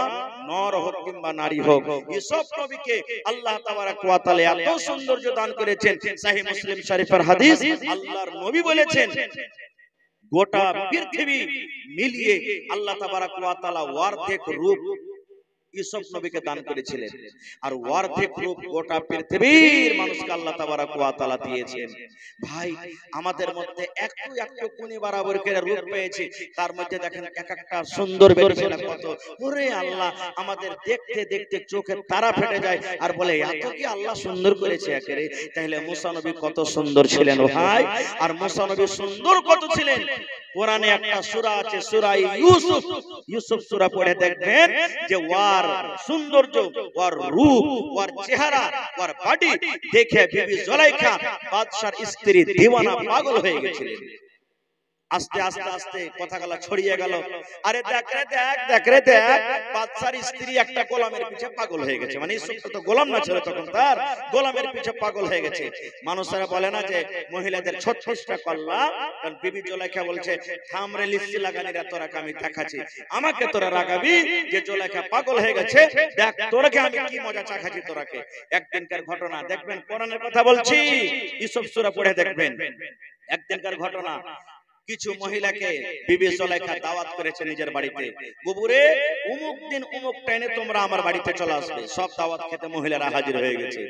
নর হোক কিংবা নারী হোক। ইউসুফ নবীকে আল্লাহ তাবারক ওয়া তাআলা এত সৌন্দর্য দান করেছেন। সহিহ মুসলিম শরীফের হাদিস, আল্লাহর নবী বলেছেন গোটা পৃথিবী মিলিয়ে আল্লাহ তাবারক ওয়া তাআলা অর্ধেক রূপ ইউসুফ নবীকে দান করেছিলেন। আর অর্ধেক রূপ গোটা পৃথিবীর মানুষকে আল্লাহ তাবারক ওয়া তাআলা দিয়েছেন। ভাই, আমাদের মধ্যে একটু একটু কোনি বরাবর করে রূপ পেয়েছি, তার মধ্যে দেখেন এক একটা সুন্দর ব্যক্তি কত, ওরে আল্লাহ, আমাদের দেখতে দেখতে চোখের তারা ফেটে যায় আর বলে এত কি আল্লাহ সুন্দর করেছে একেরে। তাহলে মুসা নবী কত সুন্দর ছিলেন ভাই। আর মুসা নবী সুন্দর কত ছিলেন, কোরআনে একটা সূরা আছে, সূরা ইউসুফ। ইউসুফ সূরা পড়ে দেখবেন যে ওয়ার সৌন্দর্য, ওয়ার রূপ, ওয়ার চেহারা, ওয়ার বডি দেখে বিবি জুলাইখা বাদশার স্ত্রী দিওয়ানা পাগল হয়ে গেছিলেন। আস্তে আস্তে আস্তে কথাগুলো ছড়িয়ে গেল, আরে দেখ রে দেখ, দেখ রে দেখ, বাদশার স্ত্রী একটা গোলামের পিছে পাগল হয়ে গেছে। মানে ইউসুফ তো গোলাম না ছিল তখন, তার গোলামের পিছে পাগল হয়ে গেছে। মানুষেরা বলে না যে মহিলাদের 36টা কল্লা, কারণ বিবি জুলাইখা বলছে থামরে লিস্টি লাগানিরা তোরাকে আমি দেখাচ্ছি, আমাকে তোরা রাগাবি যে জুলাইখা পাগল হয়ে গেছে, দেখ তোরাকে আমি কি মজা চাখাচ্ছি তোরাকে। একদিনকার ঘটনা দেখবেন, কোরআনের কথা বলছি, ইউসুফ সূরা পড়ে দেখবেন। একদিনকার ঘটনা, কিছু মহিলাকে বিবি জুলাইখা দাওয়াত করেছে নিজের বাড়িতে, বুবুরে অমুক দিন অমুক টাইমে তোমরা আমার বাড়িতে চলে আসবে। সব দাওয়াত খেতে মহিলারা হাজির হয়ে গেছে।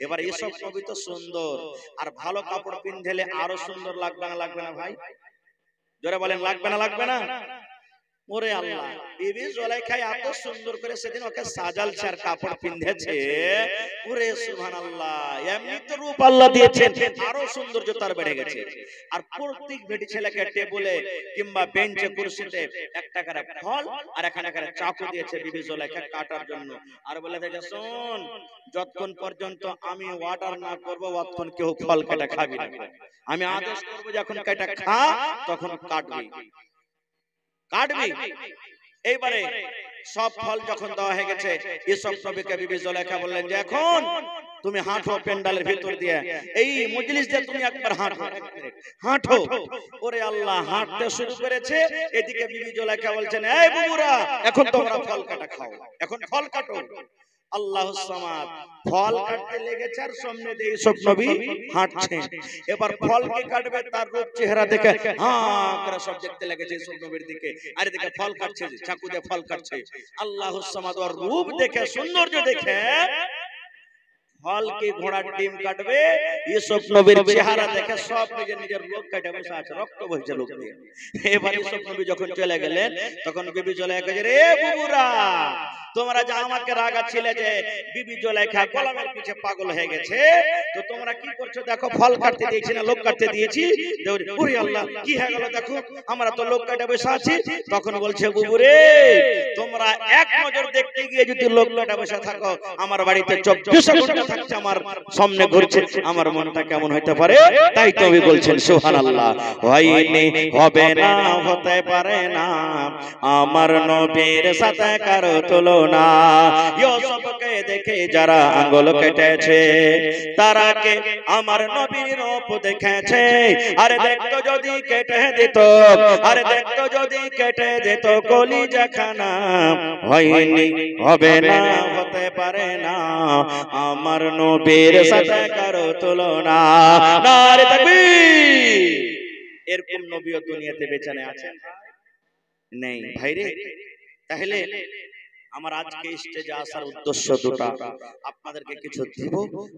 এবার ইউসুফ নবী তো সুন্দর, আর ভালো কাপড় পিনধেলে আরো সুন্দর লাগবে না, লাগবে না ভাই? জোরে বলেন, লাগবে না, লাগবে না? ওরে আল্লাহ, বিবি জুলাইখা এত সুন্দর করে সেদিন ওকে সাজালছে আর কাপড় পিনধেছে। ওরে সুবহানাল্লাহ, এমনি তো রূপ আল্লাহ দিয়েছেন, আরো সৌন্দর্য তার বেড়ে গেছে। আর প্রত্যেক বেটি ছেলেকে টেবিলে কিংবা বেঞ্চে কুরসিতে একটা করে ফল আর এখানে করে চাকু দিয়েছে বিবি জুলাইখা কাটার জন্য। আর বলে দেখে, শোন, যতক্ষণ পর্যন্ত আমি অর্ডার না করব ততক্ষণ কেউ ফল কেটে খাবি না। আমি আদেশ করব যখন কেটে খা তখন কাটবি, কাটবি। এইবারে সব ফল যখন দেওয়া হয়ে গেছে, ইউসুফ নবীকে বিবি জুলাইখা বললেন যে এখন তুমি হাঁটো পেন্ডালের ভিতর দিয়ে, এই মজলিস দিয়ে তুমি একবার হাঁটো, হাঁটো। ওরে আল্লাহ, হাঁটতে শুরু করেছে। এদিকে বিবি জুলাইখা বলছেন, এই বুবুরা, এখন তোমরা ফল কাটা খাও, এখন ফল কাটো। আল্লাহুস সামাদ, ফল কাটতে লেগেছে আর সামনে দিয়ে ইউসুফ নবী হাঁটছে। এবার ফলকে কাটবে, তার রূপ চেহারা দেখে হাঁ করে সব দেখতে লেগেছে ইউসুফ নবীর দিকে, আর এদিকে ফল কাটছে, চাকু দিয়ে ফল কাটছে। আল্লাহুস সামাদ ওর রূপ দেখে, সৌন্দর্য দেখে ফল কি ঘোড়ার ডিম কাটবে, ইউসুফ নবীর চেহারা দেখে সব নিজের নিজের লোক কাটে বসে আছে, রক্ত বইছে লোক দিয়ে। এবার ইউসুফ নবী যখন চলে গেলেন, তখন বিবি জুলাইখা যে, রে বুবুরা, তোমরা যে আমাকে রাগাচ্ছিলে যে বিবি জুলাইখা গোলামের পিছে পাগল হয়ে গেছে, তো তোমরা কি করছো দেখো, ফল কাটতে দিয়েছি না লোক কাটতে দিয়েছি? ওরে আল্লাহ, কি হয়ে গেল দেখো, আমরা তো লোক কাটে বসে আছি। তখন বলছে, বুবুরে, তোমরা এক নজর দেখতে গিয়ে যদি লোক কাটে বসে থাকো, আমার বাড়িতে 24 ঘন্টা থাকছে, আমার সামনে ঘুরছে, আমার মনটা কেমন হইতে পারে? তাই তুমি বলছেন সুবহানাল্লাহ, হয়নি, হবে না, হতে পারে না আমার নবীর সাথে কারো তুলনা। তুলনা। ইউসুফকে দেখে যারা আঙ্গুল কেটেছে তারা কে আমার নবীর রূপ দেখেছে। আরে দেখতো যদি কেটে দিত, আরে দেখতো যদি কেটে দিত কলিজাখানা, হয়নি হবে না হতে পারে না আমার নবীর সাথে কারো তুলনা। নারে তাকবীর। এরকম নবীও দুনিয়াতে বেঁচে আছেন নেই ভাইরে। তাহলে আমার আজকে স্টেজে আসার উদ্দেশ্য দুটো, আপনাদেরকে কিছু দিব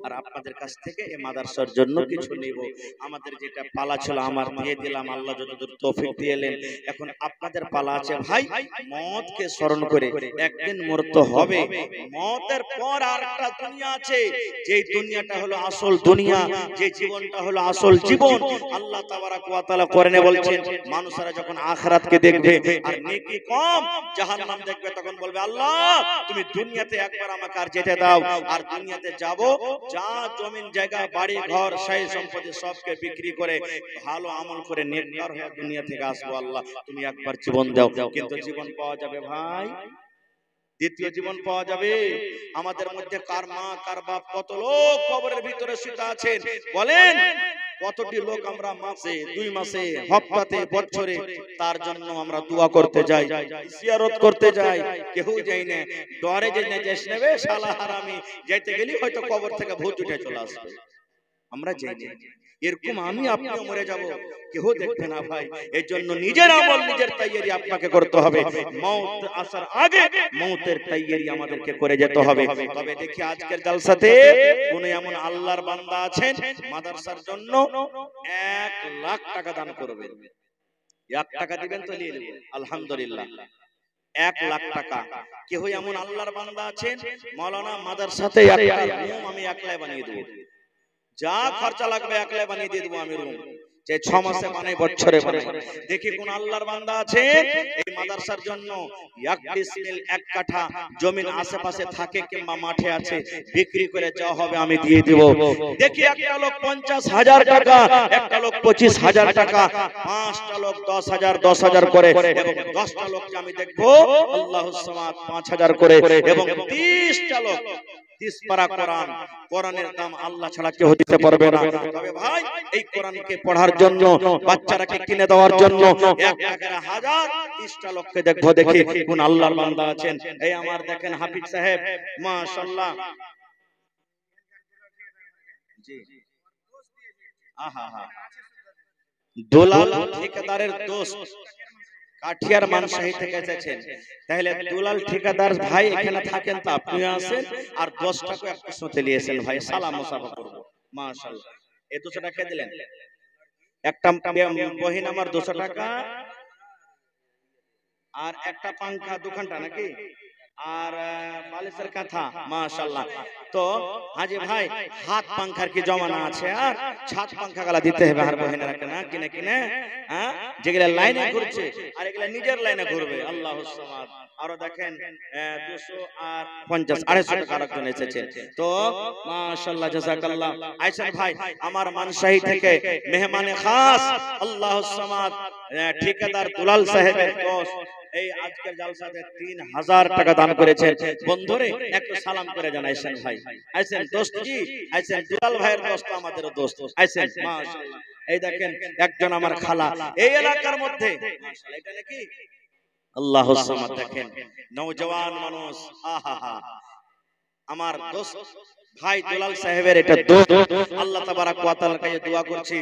আর আপনাদের কাছ থেকে এই মাদ্রাসার জন্য কিছু নেব। আমাদের যেটা পালা ছিল আমার দিয়ে দিলাম, আল্লাহ যতদূর তৌফিক দিয়েলেন। এখন আপনাদের পালা আছে ভাই, মওতকে স্মরণ করে একদিন মরতে হবে। মওতের পর আরেকটা দুনিয়া আছে, যেই দুনিয়াটা হলো আসল দুনিয়া, যে জীবনটা হলো আসল জীবন। আল্লাহ তাবারাক ওয়া তাআলা কোরআনে বলছেন, মানুষরা যখন আখিরাতকে দেখবে আর নেকি কম জাহান্নাম দেখবে, তখন বলবে আল্লাহ তুমি দুনিয়াতে একবার আমাকে আর যেতে দাও। আর দুনিয়াতে যাব, যা জমিন জায়গা বাড়ি ঘর সেই সম্পত্তি সবকে বিক্রি করে ভালো আমল করে নেককার হয়ে দুনিয়া থেকে আসবো। আল্লাহ তুমি একবার জীবন দাও। কিন্তু জীবন পাওয়া যাবে ভাই, দ্বিতীয় জীবন পাওয়া যাবে। আমাদের মধ্যে কার মা কার বাপ কত লোক কবরের ভিতরে শুয়ে আছেন বলেন। কতটি লোক আমরা মাসে, 2 মাসে, হপ্তাতে, বছরে তার জন্য আমরা দোয়া করতে যাই, জিয়ারত করতে যাই, কেউ যাই না, ডরে যে নেজেস নেবে শালা হারামি, যাইতে গেলি হয়তো কবর থেকে ভূত উঠে চলে আসবে, আমরা যাই না। এরকম আমি আপনিও মরে যাব, কেউ দেখবে না ভাই। এই জন্য নিজের আমল নিজের তৈয়ারি আপনাকে করতে হবে। মওত আসার আগে মওতের তৈয়ারি আমাদেরকে করে যেতে হবে। তবে দেখি আজকের জালসাতে কোন এমন আল্লাহর বান্দা আছেন মাদ্রাসার জন্য 1 লাখ টাকা দান করবেন? 1 টাকা দিবেন তো নিয়ে নেব, আলহামদুলিল্লাহ। 1 লাখ টাকা। কেউ এমন আল্লাহর বান্দা আছেন মাওলানা মাদ্রাসাতে একটা রুম আমি একলাই বানিয়ে দেব, যা খরচা লাগবে একলাই বানিয়ে দিয়ে দেবো আমি রুম, যে 6 মাসে বানাই বছরে বানাই। দেখি কোন আল্লাহর বান্দা আছে এই মাদ্রাসার জন্য 1 ডিসমিল 1 কাঠা জমিন আশেপাশে থাকে কিংবা মাঠে আছে, বিক্রি করে যা হবে আমি দিয়ে দেব। দেখি একটা লোক 50,000 টাকা, একটা লোক 25,000 টাকা, 5টা লোক 10,000 10,000 করে, এবং 10টা লোককে আমি দেখবো আল্লাহুস সামাদ 5,000 করে, এবং 30টা লোক 30 পারা কোরআন। কোরআনের দাম আল্লাহ ছাড়া কেউ দিতে পারবে না। তবে ভাই এই কোরআনকে পড়ার জন্য, বাচ্চারাকে কিনে দেওয়ার জন্য 1 টাকার 1000 30টা লোককে দেখবো, দেখি কোন আল্লাহর বান্দা আছেন। এই আমার দেখেন হাফিজ সাহেব, মাশাআল্লাহ, জি আহা হা, দুলাল ঠিকাদারের দোস্ত কাঠিয়ার মানসাহি থেকে এসেছেন। তাহলে দুলাল ঠিকাদার ভাই এখানে থাকেন, তো আপনিও আছেন আর 10 টাকা এক প্রশ্নতে নিয়েছেন ভাই, সালাম মুসাফা করব। মাশাআল্লাহ। এই 200 টাকা দিলেন, একটা বহিন আমার 200 টাকা, আর একটা পাঙ্খা 2 ঘন্টা নাকি, আর বালিশের কাঁথা। মাশাআল্লাহ। তো হাজি ভাই হাত পাঙ্খার কি জমানা আছে, আর ছাদ পাঙ্খা গালা দিতে হবে আর বহিনেরাকে না কিনে কিনে, হ্যাঁ, যেগুলা লাইনে ঘুরছে আর এগুলা নিজের লাইনে ঘুরবে। আল্লাহুস সামাদ। আরো দেখেন 250 250 টাকা আরেকজন এসেছেন। তো মাশাআল্লাহ জাযাকাল্লাহ। আইসেন ভাই আমার মানসাহি থেকে মেহমানে খাস আল্লাহুস সামাদ ঠিকাদার দুলাল সাহেবের দোস্ত এই আজকের জালসাতে 3000 টাকা দান করেছেন। বন্ধুরে একটু সালাম করে জানাইছেন ভাই। আইছেন দোস্ত জি, আইছেন দুলাল ভাইয়ের দোস্ত, আমাদেরও দোস্ত আইছেন। মাশাআল্লাহ। এই দেখেন একজন আমার খালা এই এলাকার মধ্যে, মাশাআল্লাহ, এটা নাকি আল্লাহুস সামাদ। দেখেন নওজওয়ান মানুষ, আহা আমার দোস্ত ভাই দুলাল সাহেবের এটা দোস্ত। আল্লাহ তাবারাক ওয়া তাআলার কাছে দোয়া করছি